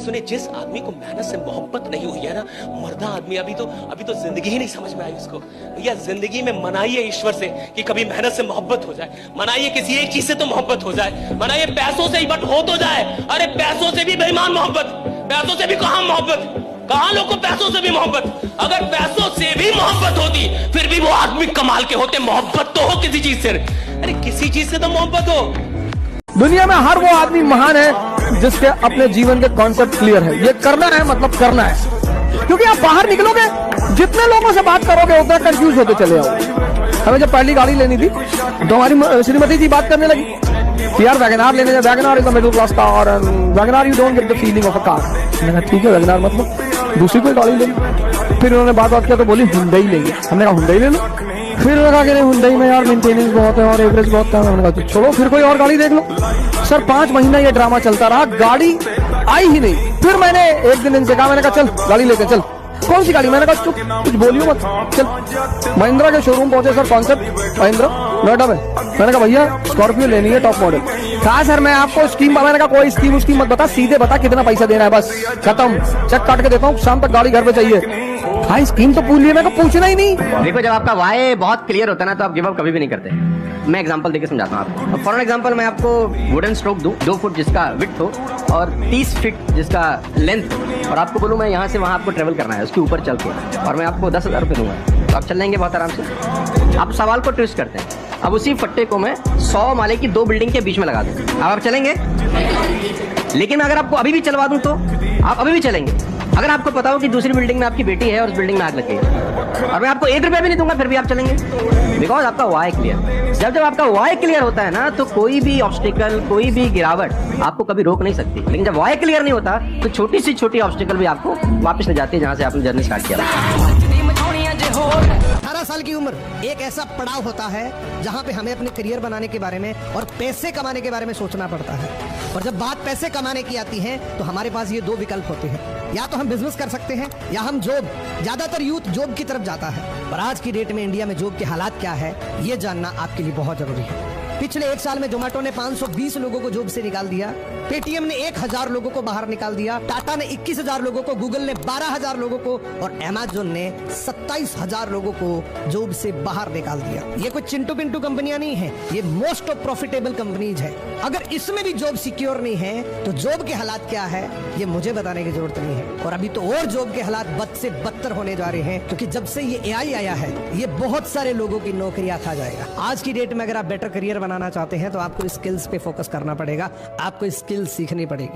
सुनिए, जिस आदमी को मेहनत से मोहब्बत नहीं हुई है ना, मर्दा आदमी, अभी तो जिंदगी ही नहीं समझ में आई उसको। भैया जिंदगी में मनाइए ईश्वर से कि कभी मेहनत से मोहब्बत हो जाए, मनाइए किसी एक चीज से तो मोहब्बत हो जाए, मनाइए पैसों से ही बट हो तो जाए। अरे पैसों से भी बेईमान मोहब्बत, पैसों से भी कहां मोहब्बत, कहां लोग को पैसों से भी मोहब्बत। अगर पैसों से भी मोहब्बत होती फिर भी वो आदमी कमाल के होते। मोहब्बत तो हो किसी चीज से, अरे किसी चीज से तो मोहब्बत हो। दुनिया में हर वो आदमी महान है जिसके अपने जीवन के कॉन्सेप्ट क्लियर है। ये करना है मतलब करना है, क्योंकि आप बाहर निकलोगे जितने लोगों से बात करोगे उतना कंफ्यूज होते चले आओगे। हमें जब पहली गाड़ी लेनी थी तो हमारी श्रीमती जी बात करने लगी कि यार वैगनार लेने, WagonR is the middle class car and WagonR you don't get the feeling of a car. मैंने कहा ठीक है वैगनार मतलब दूसरी कोई गाड़ी ले ली। फिर उन्होंने बात किया तो बोली हुंडई लेंगे। हमने कहा हुंडई ले लो। फिर उन्होंने कहा कि नहीं हुंडई में यार मेंटेनेंस बहुत है और एवरेज बहुत है। मैंने कहा छोड़ो फिर कोई और गाड़ी देख लो। सर 5 महीना ये ड्रामा चलता रहा, गाड़ी आई ही नहीं। फिर मैंने एक दिन इनसे कहा, मैंने कहा चल गाड़ी लेके चल। कौन सी गाड़ी? मैंने कहा चुप कुछ बोलियो मत, चल। महिंद्रा के शोरूम पहुंचे सर, कॉन्सेप्ट महिंद्रा नोएडा में। मैंने कहा भैया स्कॉर्पियो लेनी है टॉप मॉडल। कहा सर मैं आपको स्कीम, मैंने कहा कोई स्कीम उसकी मत बता, सीधे बता कितना पैसा देना है, बस खत्म, चेक काट के देता हूँ, शाम तक गाड़ी घर पे चाहिए। हाँ स्कीम तो पूछ लिया, मैं पूछना ही नहीं। देखो जब आपका वाई बहुत क्लियर होता है ना तो आप गिव अप कभी भी नहीं करते। मैं एग्जांपल देके समझाता हूँ आपको। फॉर एग्जांपल मैं आपको वुडन स्ट्रोक दूं 2 फुट जिसका विड्थ हो और 30 फीट जिसका लेंथ हो, और आपको बोलूँ मैं यहाँ से वहाँ आपको ट्रेवल करना है उसके ऊपर चल के, और मैं आपको 10,000 रुपये दूंगा, तो आप चल लेंगे बहुत आराम से। आप सवाल को ट्विस्ट करते हैं। अब उसी फट्टे को मैं 100 माले की 2 बिल्डिंग के बीच में लगा दूँ, अब आप चलेंगे? लेकिन अगर आपको अभी भी चलवा दूं तो आप अभी भी चलेंगे। अगर आपको पता हो कि दूसरी बिल्डिंग में आपकी बेटी है और उस बिल्डिंग में आग लग गई और मैं आपको 1 रुपया भी नहीं दूंगा फिर भी आप चलेंगे, बिकॉज आपका वाई क्लियर। जब आपका वाई क्लियर होता है ना तो कोई भी ऑब्स्टिकल, कोई भी गिरावट आपको कभी रोक नहीं सकती। लेकिन जब वाई क्लियर नहीं होता तो छोटी सी छोटी ऑब्स्टिकल भी आपको वापस ले जाती है जहां से आपने जर्नी स्टार्ट किया। 18 साल की उम्र एक ऐसा पड़ाव होता है जहां पे हमें अपने करियर बनाने के बारे में और पैसे कमाने के बारे में सोचना पड़ता है। और जब बात पैसे कमाने की आती है तो हमारे पास ये 2 विकल्प होते हैं, या तो हम बिजनेस कर सकते हैं या हम जॉब। ज्यादातर यूथ जॉब की तरफ जाता है, पर आज की डेट में इंडिया में जॉब के हालात क्या है ये जानना आपके लिए बहुत जरूरी है। पिछले 1 साल में जोमेटो ने 520 लोगों को जॉब से निकाल दिया, पेटीएम ने 1000 लोगों को बाहर निकाल दिया, टाटा ने 21,000 लोगों को, गूगल ने 12,000 लोगों को और अमेज़न ने 27,000 लोगों को जॉब से बाहर निकाल दिया। ये कोई चिंटू पिंटू कंपनियां नहीं है, ये मोस्ट ऑफ प्रॉफिटेबल कंपनीज है। अगर इसमें भी जॉब सिक्योर नहीं है तो जॉब के हालात क्या है ये मुझे बताने की जरूरत नहीं है। और अभी तो और जॉब के हालात बद से बदतर होने जा रहे हैं, क्योंकि जब से ये एआई आया है ये बहुत सारे लोगों की नौकरियां खा जाएगा। आज की डेट में अगर आप बेटर करियर बनाना चाहते हैं तो आपको स्किल्स पे फोकस करना पड़ेगा, आपको स्किल्स सीखनी पड़ेगी।